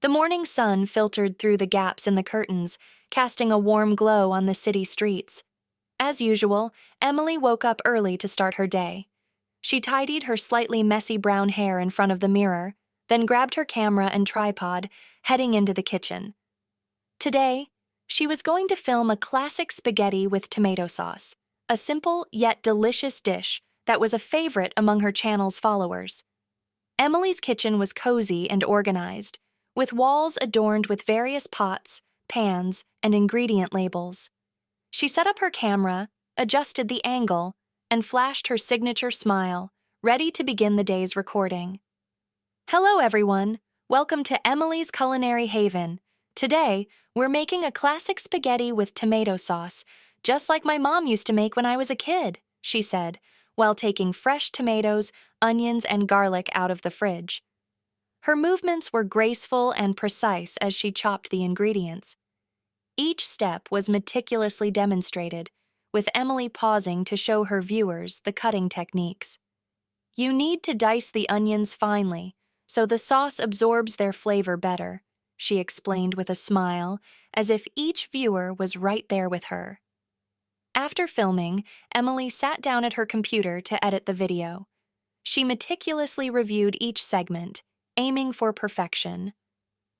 The morning sun filtered through the gaps in the curtains, casting a warm glow on the city streets. As usual, Emily woke up early to start her day. She tidied her slightly messy brown hair in front of the mirror, then grabbed her camera and tripod, heading into the kitchen. Today, she was going to film a classic spaghetti with tomato sauce, a simple yet delicious dish that was a favorite among her channel's followers. Emily's kitchen was cozy and organized, with walls adorned with various pots, pans, and ingredient labels. She set up her camera, adjusted the angle, and flashed her signature smile, ready to begin the day's recording. Hello everyone, welcome to Emily's Culinary Haven. Today, we're making a classic spaghetti with tomato sauce, just like my mom used to make when I was a kid, she said, while taking fresh tomatoes, onions, and garlic out of the fridge. Her movements were graceful and precise as she chopped the ingredients. Each step was meticulously demonstrated, with Emily pausing to show her viewers the cutting techniques. You need to dice the onions finely, so the sauce absorbs their flavor better, she explained with a smile, as if each viewer was right there with her. After filming, Emily sat down at her computer to edit the video. She meticulously reviewed each segment, aiming for perfection.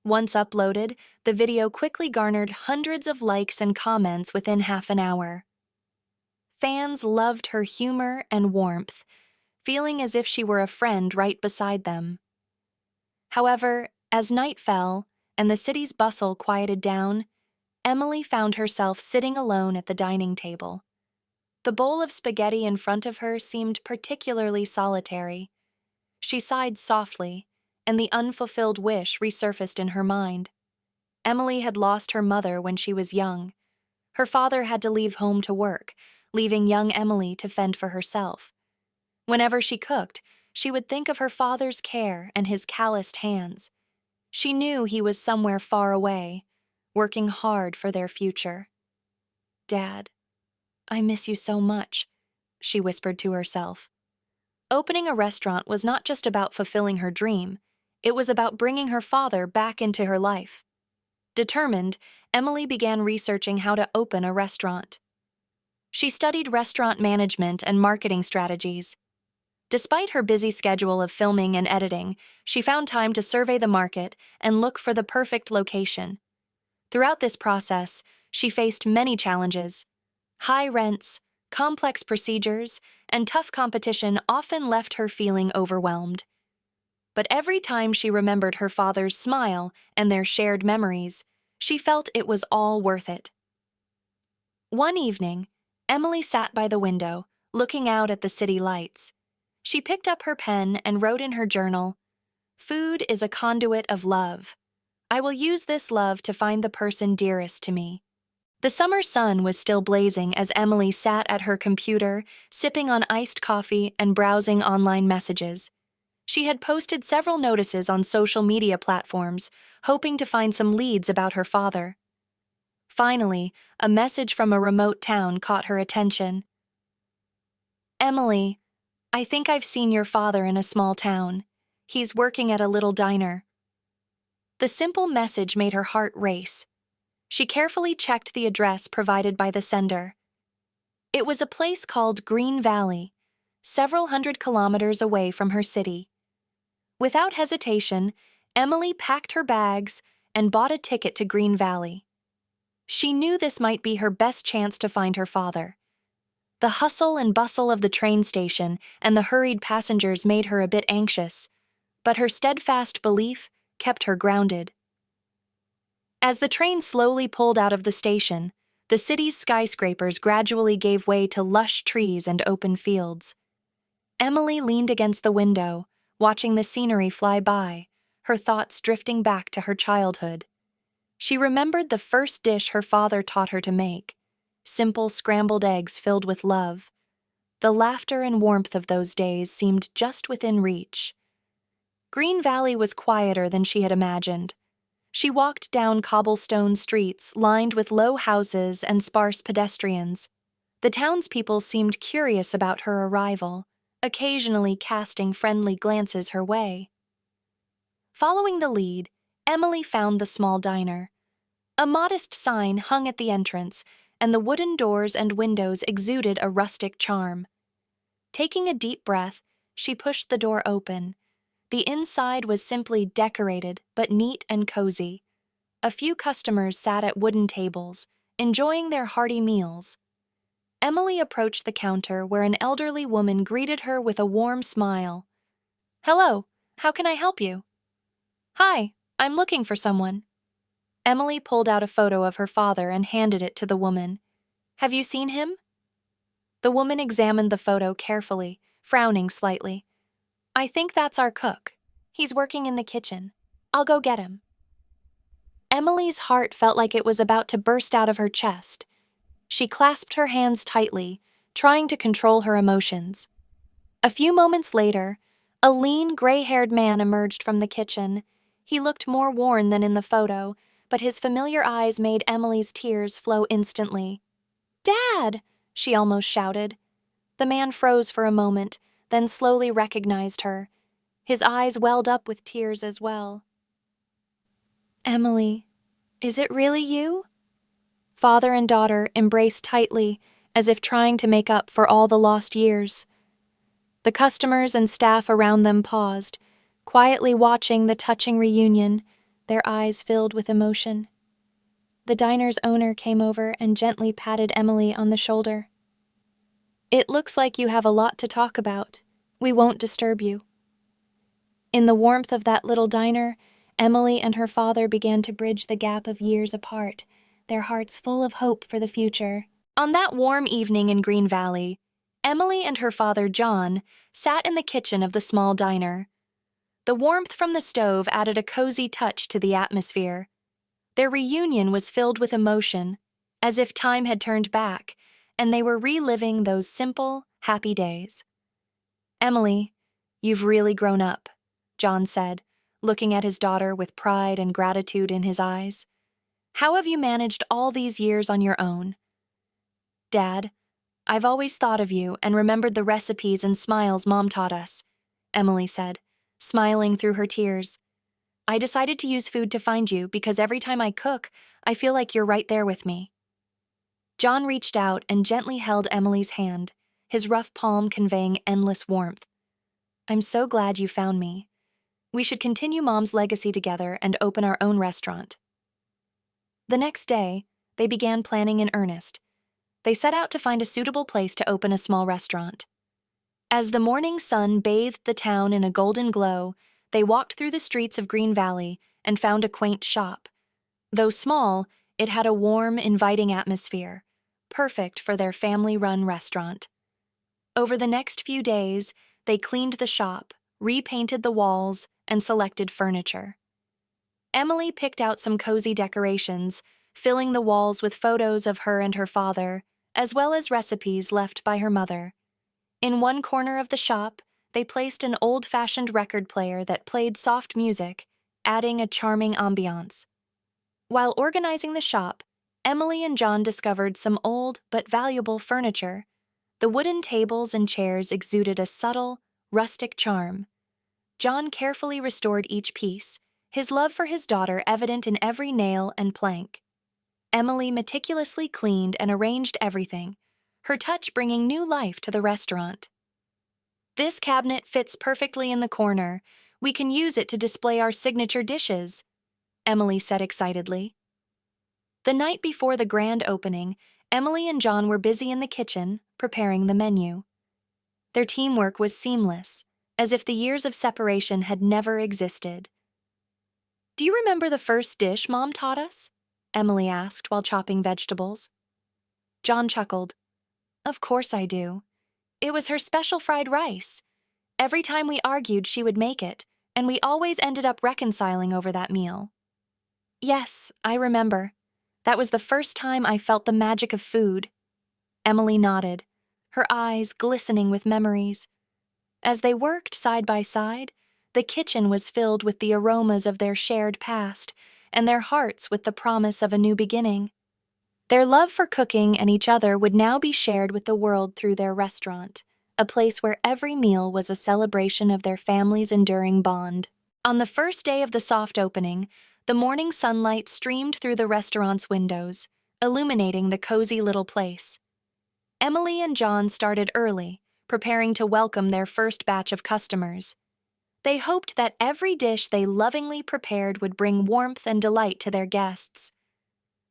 Once uploaded, the video quickly garnered hundreds of likes and comments within half an hour. Fans loved her humor and warmth, feeling as if she were a friend right beside them. However, as night fell and the city's bustle quieted down, Emily found herself sitting alone at the dining table. The bowl of spaghetti in front of her seemed particularly solitary. She sighed softly, and the unfulfilled wish resurfaced in her mind. Emily had lost her mother when she was young. Her father had to leave home to work, leaving young Emily to fend for herself. Whenever she cooked, she would think of her father's care and his calloused hands. She knew he was somewhere far away, working hard for their future. "Dad, I miss you so much," she whispered to herself. Opening a restaurant was not just about fulfilling her dream, it was about bringing her father back into her life. Determined, Emily began researching how to open a restaurant. She studied restaurant management and marketing strategies. Despite her busy schedule of filming and editing, she found time to survey the market and look for the perfect location. Throughout this process, she faced many challenges. High rents, complex procedures, and tough competition often left her feeling overwhelmed. But every time she remembered her father's smile and their shared memories, she felt it was all worth it. One evening, Emily sat by the window, looking out at the city lights. She picked up her pen and wrote in her journal, "Food is a conduit of love. I will use this love to find the person dearest to me." The summer sun was still blazing as Emily sat at her computer, sipping on iced coffee and browsing online messages. She had posted several notices on social media platforms, hoping to find some leads about her father. Finally, a message from a remote town caught her attention. "Emily, I think I've seen your father in a small town. He's working at a little diner." The simple message made her heart race. She carefully checked the address provided by the sender. It was a place called Green Valley, several hundred kilometers away from her city. Without hesitation, Emily packed her bags and bought a ticket to Green Valley. She knew this might be her best chance to find her father. The hustle and bustle of the train station and the hurried passengers made her a bit anxious, but her steadfast belief kept her grounded. As the train slowly pulled out of the station, the city's skyscrapers gradually gave way to lush trees and open fields. Emily leaned against the window, watching the scenery fly by, her thoughts drifting back to her childhood. She remembered the first dish her father taught her to make, simple scrambled eggs filled with love. The laughter and warmth of those days seemed just within reach. Green Valley was quieter than she had imagined. She walked down cobblestone streets lined with low houses and sparse pedestrians. The townspeople seemed curious about her arrival, occasionally casting friendly glances her way. Following the lead, Emily found the small diner. A modest sign hung at the entrance, and the wooden doors and windows exuded a rustic charm. Taking a deep breath, she pushed the door open. The inside was simply decorated, but neat and cozy. A few customers sat at wooden tables, enjoying their hearty meals. Emily approached the counter where an elderly woman greeted her with a warm smile. "Hello, how can I help you?" "Hi, I'm looking for someone." Emily pulled out a photo of her father and handed it to the woman. "Have you seen him?" The woman examined the photo carefully, frowning slightly. "I think that's our cook. He's working in the kitchen. I'll go get him." Emily's heart felt like it was about to burst out of her chest. She clasped her hands tightly, trying to control her emotions. A few moments later, a lean, gray-haired man emerged from the kitchen. He looked more worn than in the photo, but his familiar eyes made Emily's tears flow instantly. "Dad!" she almost shouted. The man froze for a moment, then slowly recognized her. His eyes welled up with tears as well. "Emily, is it really you?" Father and daughter embraced tightly, as if trying to make up for all the lost years. The customers and staff around them paused, quietly watching the touching reunion, their eyes filled with emotion. The diner's owner came over and gently patted Emily on the shoulder. "It looks like you have a lot to talk about. We won't disturb you." In the warmth of that little diner, Emily and her father began to bridge the gap of years apart, their hearts full of hope for the future. On that warm evening in Green Valley, Emily and her father, John, sat in the kitchen of the small diner. The warmth from the stove added a cozy touch to the atmosphere. Their reunion was filled with emotion, as if time had turned back, and they were reliving those simple, happy days. "Emily, you've really grown up," John said, looking at his daughter with pride and gratitude in his eyes. "How have you managed all these years on your own?" "Dad, I've always thought of you and remembered the recipes and smiles Mom taught us," Emily said, smiling through her tears. "I decided to use food to find you because every time I cook, I feel like you're right there with me." John reached out and gently held Emily's hand, his rough palm conveying endless warmth. "I'm so glad you found me. We should continue Mom's legacy together and open our own restaurant." The next day, they began planning in earnest. They set out to find a suitable place to open a small restaurant. As the morning sun bathed the town in a golden glow, they walked through the streets of Green Valley and found a quaint shop. Though small, it had a warm, inviting atmosphere, perfect for their family-run restaurant. Over the next few days, they cleaned the shop, repainted the walls, and selected furniture. Emily picked out some cozy decorations, filling the walls with photos of her and her father, as well as recipes left by her mother. In one corner of the shop, they placed an old-fashioned record player that played soft music, adding a charming ambiance. While organizing the shop, Emily and John discovered some old but valuable furniture. The wooden tables and chairs exuded a subtle, rustic charm. John carefully restored each piece, his love for his daughter evident in every nail and plank. Emily meticulously cleaned and arranged everything, her touch bringing new life to the restaurant. "This cabinet fits perfectly in the corner. We can use it to display our signature dishes," Emily said excitedly. The night before the grand opening, Emily and John were busy in the kitchen, preparing the menu. Their teamwork was seamless, as if the years of separation had never existed. "Do you remember the first dish Mom taught us?" Emily asked while chopping vegetables. John chuckled. "Of course I do. It was her special fried rice. Every time we argued, she would make it, and we always ended up reconciling over that meal." "Yes, I remember. That was the first time I felt the magic of food." Emily nodded, her eyes glistening with memories. As they worked side by side, the kitchen was filled with the aromas of their shared past, and their hearts with the promise of a new beginning. Their love for cooking and each other would now be shared with the world through their restaurant, a place where every meal was a celebration of their family's enduring bond. On the first day of the soft opening, The morning sunlight streamed through the restaurant's windows, illuminating the cozy little place. Emily and John started early, preparing to welcome their first batch of customers. They hoped that every dish they lovingly prepared would bring warmth and delight to their guests.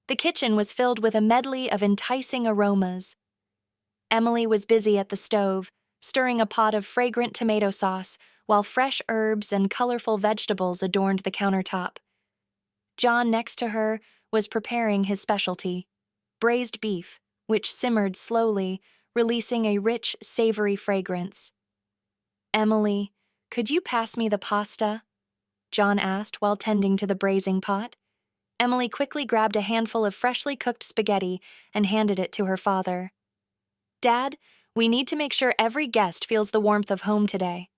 The kitchen was filled with a medley of enticing aromas. Emily was busy at the stove, stirring a pot of fragrant tomato sauce, while fresh herbs and colorful vegetables adorned the countertop. John, next to her, was preparing his specialty, braised beef, which simmered slowly, releasing a rich, savory fragrance. "Emily, could you pass me the pasta?" John asked while tending to the braising pot. Emily quickly grabbed a handful of freshly cooked spaghetti and handed it to her father. "Dad, we need to make sure every guest feels the warmth of home today."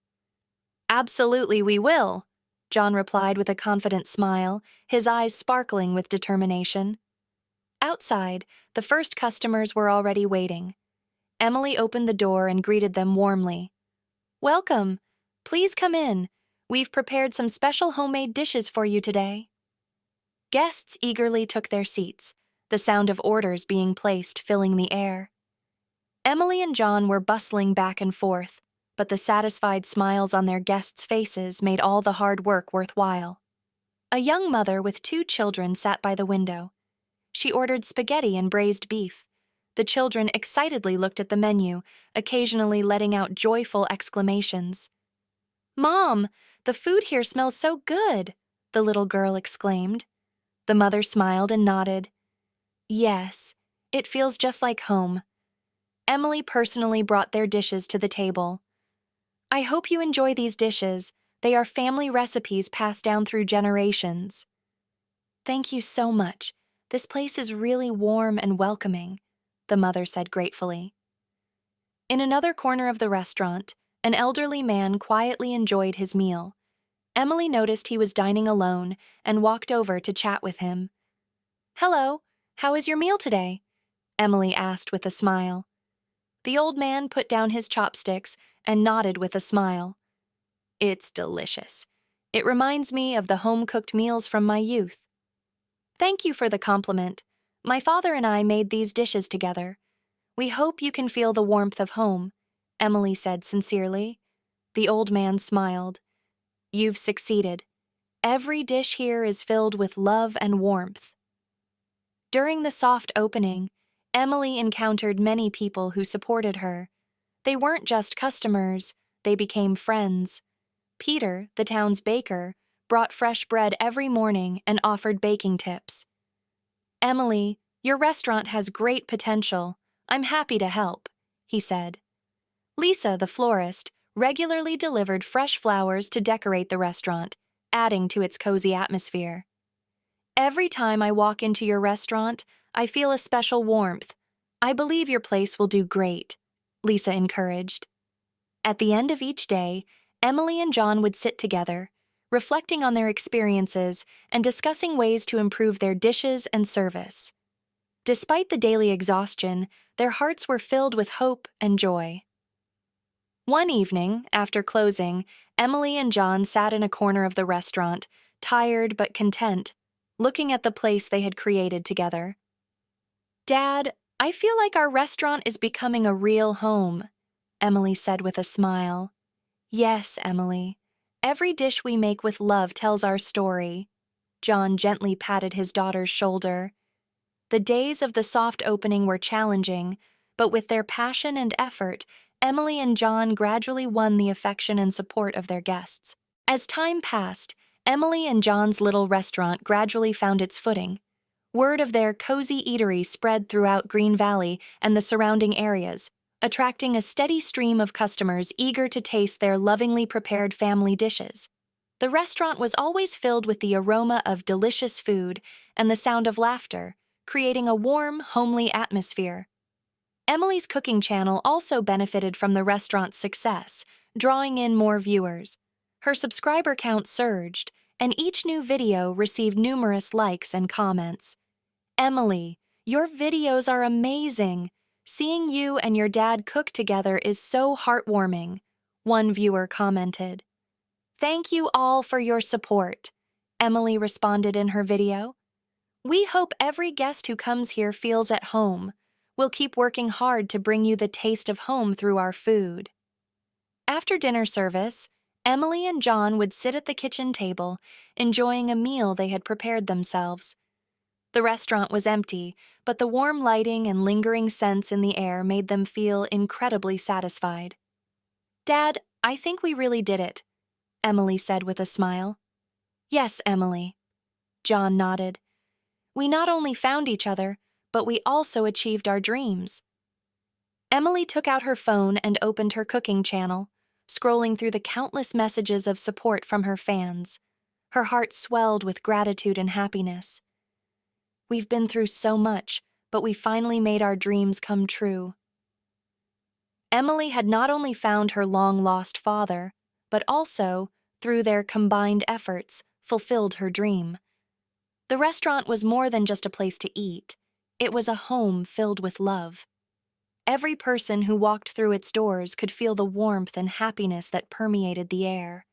"Absolutely, we will," John replied with a confident smile, his eyes sparkling with determination. Outside, the first customers were already waiting. Emily opened the door and greeted them warmly. "Welcome. Please come in. We've prepared some special homemade dishes for you today." Guests eagerly took their seats, the sound of orders being placed filling the air. Emily and John were bustling back and forth, but the satisfied smiles on their guests' faces made all the hard work worthwhile. A young mother with 2 children sat by the window. She ordered spaghetti and braised beef. The children excitedly looked at the menu, occasionally letting out joyful exclamations. "Mom, the food here smells so good," the little girl exclaimed. The mother smiled and nodded. "Yes, it feels just like home." Emily personally brought their dishes to the table. "I hope you enjoy these dishes. They are family recipes passed down through generations." "Thank you so much. This place is really warm and welcoming," the mother said gratefully. In another corner of the restaurant, an elderly man quietly enjoyed his meal. Emily noticed he was dining alone and walked over to chat with him. "Hello, how is your meal today?" Emily asked with a smile. The old man put down his chopsticks and nodded with a smile. "It's delicious. It reminds me of the home-cooked meals from my youth." "Thank you for the compliment. My father and I made these dishes together. We hope you can feel the warmth of home," Emily said sincerely. The old man smiled. "You've succeeded. Every dish here is filled with love and warmth." During the soft opening, Emily encountered many people who supported her. They weren't just customers, they became friends. Peter, the town's baker, brought fresh bread every morning and offered baking tips. "Emily, your restaurant has great potential. I'm happy to help," he said. Lisa, the florist, regularly delivered fresh flowers to decorate the restaurant, adding to its cozy atmosphere. "Every time I walk into your restaurant, I feel a special warmth. I believe your place will do great," Lisa encouraged. At the end of each day, Emily and John would sit together, reflecting on their experiences and discussing ways to improve their dishes and service. Despite the daily exhaustion, their hearts were filled with hope and joy. One evening, after closing, Emily and John sat in a corner of the restaurant, tired but content, looking at the place they had created together. "Dad, I feel like our restaurant is becoming a real home," Emily said with a smile. "Yes, Emily. Every dish we make with love tells our story." John gently patted his daughter's shoulder. The days of the soft opening were challenging, but with their passion and effort, Emily and John gradually won the affection and support of their guests. As time passed, Emily and John's little restaurant gradually found its footing. Word of their cozy eatery spread throughout Green Valley and the surrounding areas, attracting a steady stream of customers eager to taste their lovingly prepared family dishes. The restaurant was always filled with the aroma of delicious food and the sound of laughter, creating a warm, homely atmosphere. Emily's cooking channel also benefited from the restaurant's success, drawing in more viewers. Her subscriber count surged, and each new video received numerous likes and comments. "Emily, your videos are amazing. Seeing you and your dad cook together is so heartwarming," one viewer commented. "Thank you all for your support. Emily responded in her video. "We hope every guest who comes here feels at home. We'll keep working hard to bring you the taste of home through our food." After dinner service, Emily and John would sit at the kitchen table, enjoying a meal they had prepared themselves. The restaurant was empty, but the warm lighting and lingering scents in the air made them feel incredibly satisfied. "Dad, I think we really did it," Emily said with a smile. "Yes, Emily," John nodded. "We not only found each other, but we also achieved our dreams." Emily took out her phone and opened her cooking channel, scrolling through the countless messages of support from her fans. Her heart swelled with gratitude and happiness. "We've been through so much, but we finally made our dreams come true." Emily had not only found her long-lost father, but also, through their combined efforts, fulfilled her dream. The restaurant was more than just a place to eat. It was a home filled with love. Every person who walked through its doors could feel the warmth and happiness that permeated the air.